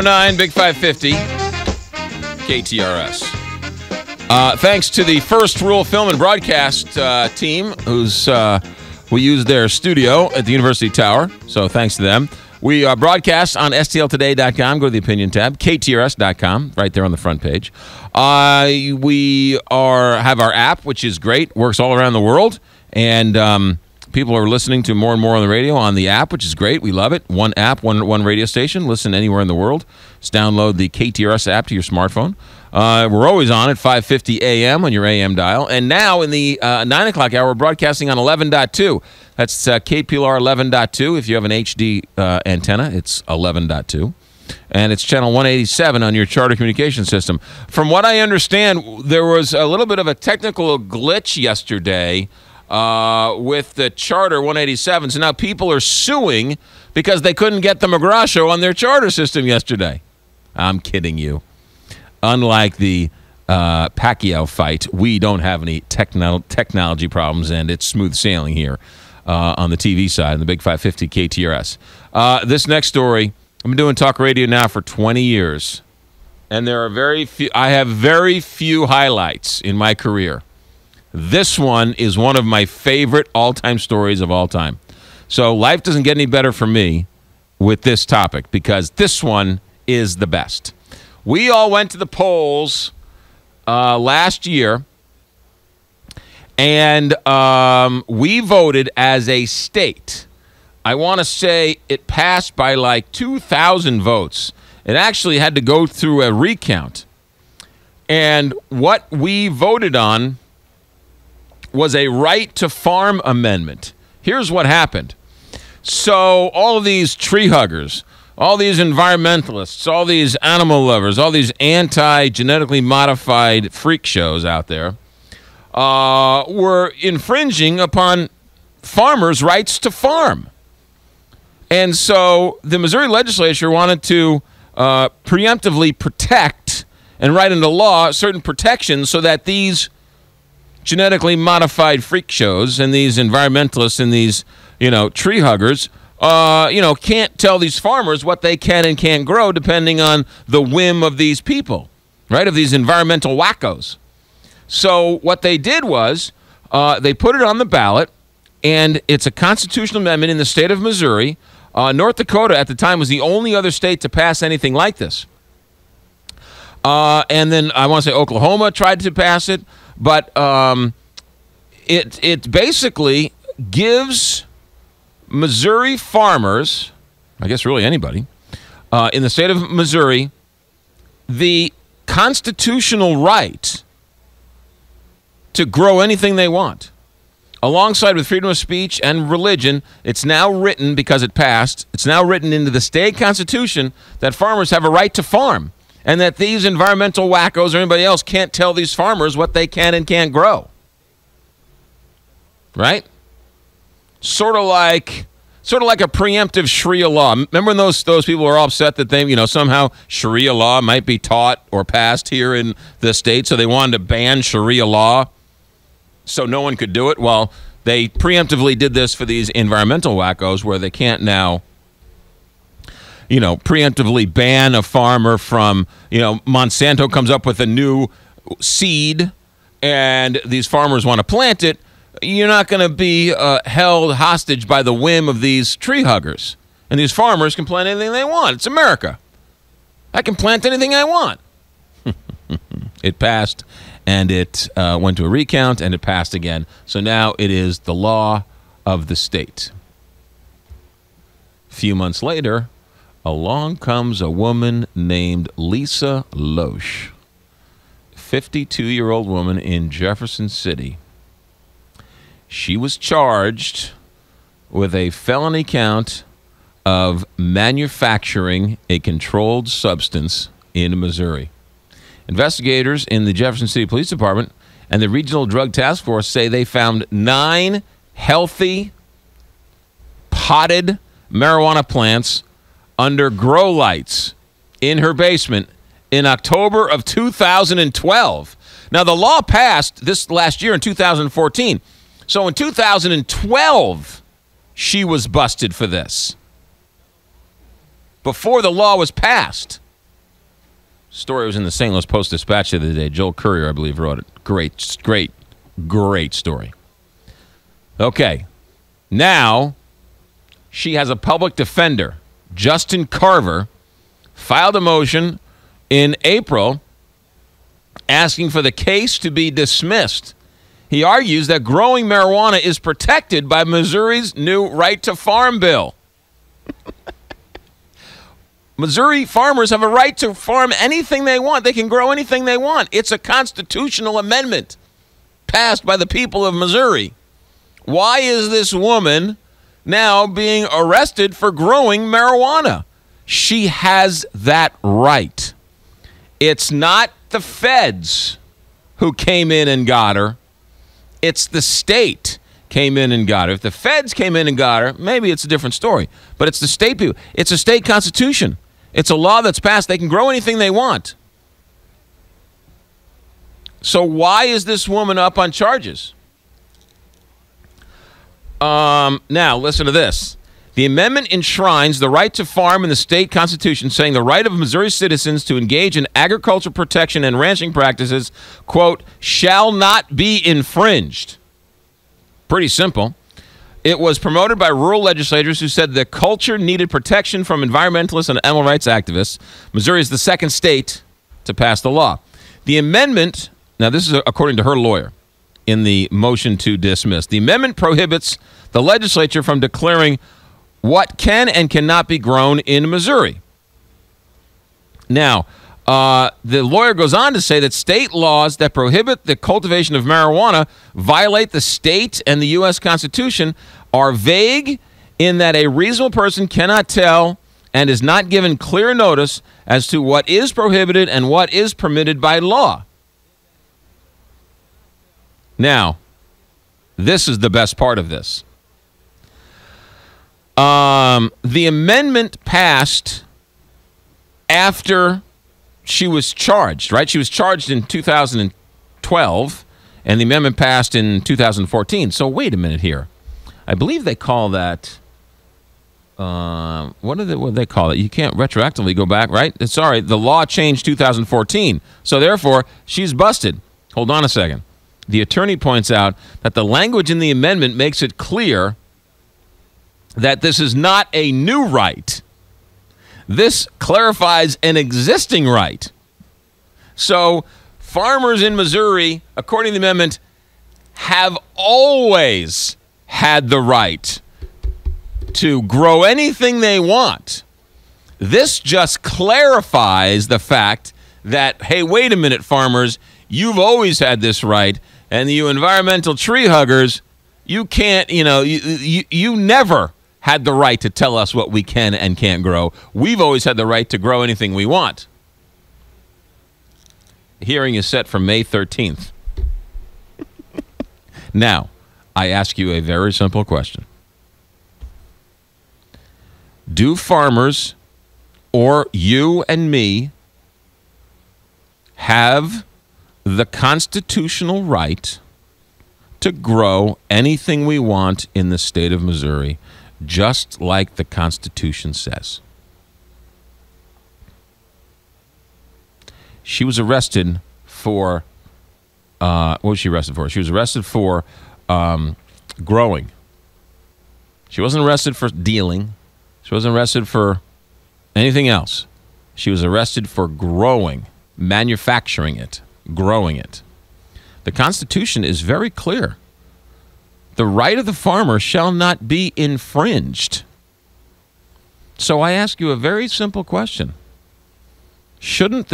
709, Big 550, KTRS. Thanks to the First Rule Film and Broadcast team, we used their studio at the University Tower, so thanks to them. We broadcast on stltoday.com. Go to the opinion tab, ktrs.com, right there on the front page. We have our app, which is great, works all around the world, and people are listening to more and more on the radio on the app, which is great. We love it. One app, one radio station. Listen anywhere in the world. Just download the KTRS app to your smartphone. We're always on at 5:50 a.m. on your AM dial. And now in the 9 o'clock hour, we're broadcasting on 11.2. That's KPLR 11.2. If you have an HD antenna, it's 11.2. And it's channel 187 on your Charter communication system. From what I understand, there was a little bit of a technical glitch yesterday with the Charter 187. So now people are suing because they couldn't get the McGraw Show on their Charter system yesterday. I'm kidding you. Unlike the Pacquiao fight, we don't have any technology problems, and it's smooth sailing here on the TV side, in the Big 550 KTRS. This next story, I've been doing talk radio now for 20 years, and there are I have very few highlights in my career. This one is one of my favorite all-time stories of all time. So life doesn't get any better for me with this topic, because this one is the best. We all went to the polls last year, and we voted as a state. I want to say it passed by like 2,000 votes. It actually had to go through a recount. And what we voted on was a right to farm amendment. Here's what happened. So all of these tree huggers, all these environmentalists, all these animal lovers, all these anti-genetically modified freak shows out there were infringing upon farmers' rights to farm. And so the Missouri legislature wanted to preemptively protect and write into law certain protections so that these genetically modified freak shows and these environmentalists and these, tree huggers can't tell these farmers what they can and can't grow depending on the whim of these people, right, of these environmental wackos. So what they did was they put it on the ballot, and it's a constitutional amendment in the state of Missouri. North Dakota at the time was the only other state to pass anything like this. And then I want to say Oklahoma tried to pass it, but it basically gives Missouri farmers, I guess really anybody, in the state of Missouri, the constitutional right to grow anything they want. Alongside with freedom of speech and religion, it's now written, because it passed, it's now written into the state constitution that farmers have a right to farm, and that these environmental wackos or anybody else can't tell these farmers what they can and can't grow. Right? Sort of like a preemptive Sharia law. Remember when those people were all upset that they, somehow Sharia law might be taught or passed here in the state, so they wanted to ban Sharia law so no one could do it? Well, they preemptively did this for these environmental wackos, where they can't now, preemptively ban a farmer from, Monsanto comes up with a new seed and these farmers want to plant it. You're not going to be held hostage by the whim of these tree huggers. And these farmers can plant anything they want. It's America. I can plant anything I want. It passed, and it went to a recount, and it passed again. So now it is the law of the state. A few months later, along comes a woman named Lisa Loesch, 52-year-old woman in Jefferson City. She was charged with a felony count of manufacturing a controlled substance in Missouri. Investigators in the Jefferson City Police Department and the Regional Drug Task Force say they found 9 healthy, potted marijuana plants under grow lights in her basement in October of 2012. Now, the law passed this last year in 2014. So in 2012, she was busted for this, before the law was passed. Story was in the St. Louis Post-Dispatch the other day. Joel Currier, I believe, wrote it. Great story. Okay. Now, she has a public defender, Justin Carver, filed a motion in April asking for the case to be dismissed. He argues that growing marijuana is protected by Missouri's new right to farm bill. Missouri farmers have a right to farm anything they want. They can grow anything they want. It's a constitutional amendment passed by the people of Missouri. Why is this woman now being arrested for growing marijuana? She has that right. It's not the feds who came in and got her. It's the state came in and got her. If the feds came in and got her, maybe it's a different story. But it's the state people. It's a state constitution. It's a law that's passed. They can grow anything they want. So why is this woman up on charges? Now, listen to this. The amendment enshrines the right to farm in the state constitution, saying the right of Missouri citizens to engage in agricultural protection and ranching practices, quote, shall not be infringed. Pretty simple. It was promoted by rural legislators who said the culture needed protection from environmentalists and animal rights activists. Missouri is the second state to pass the law. The amendment, now this is according to her lawyer in the motion to dismiss. The amendment prohibits the legislature from declaring what can and cannot be grown in Missouri. Now, the lawyer goes on to say that state laws that prohibit the cultivation of marijuana violate the state and the U.S. Constitution, are vague in that a reasonable person cannot tell and is not given clear notice as to what is prohibited and what is permitted by law. Now, this is the best part of this. The amendment passed after she was charged, right? She was charged in 2012, and the amendment passed in 2014. So wait a minute here. I believe they call that, what do they call it? You can't retroactively go back, right? Sorry, the law changed 2014. So therefore, she's busted. Hold on a second. The attorney points out that the language in the amendment makes it clear that this is not a new right. This clarifies an existing right. So farmers in Missouri, according to the amendment, have always had the right to grow anything they want. This just clarifies the fact that, hey, wait a minute, farmers, you've always had this right, and you environmental tree huggers, you can't, you never had the right to tell us what we can and can't grow. We've always had the right to grow anything we want. The hearing is set for May 13th. Now, I ask you a very simple question. Do farmers or you and me have the constitutional right to grow anything we want in the state of Missouri, just like the Constitution says? She was arrested for, what was she arrested for? She was arrested for growing. She wasn't arrested for dealing. She wasn't arrested for anything else. She was arrested for growing, manufacturing it, growing it. The Constitution is very clear. The right of the farmer shall not be infringed. So I ask you a very simple question. Shouldn't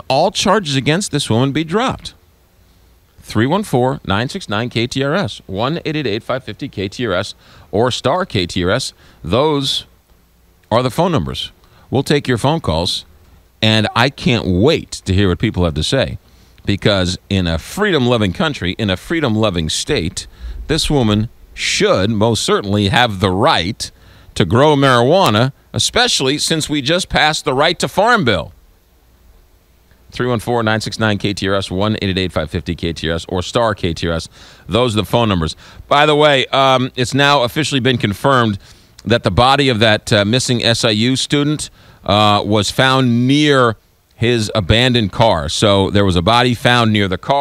all charges against this woman be dropped? 314-969-KTRS, 1-888-550-KTRS, or star KTRS. Those are the phone numbers. We'll take your phone calls, and I can't wait to hear what people have to say. Because in a freedom-loving country, in a freedom-loving state, this woman should most certainly have the right to grow marijuana, especially since we just passed the right to farm bill. 314-969-KTRS, 1-888-550-KTRS, or star KTRS. Those are the phone numbers. By the way, it's now officially been confirmed that the body of that missing SIU student was found near his abandoned car. So there was a body found near the car.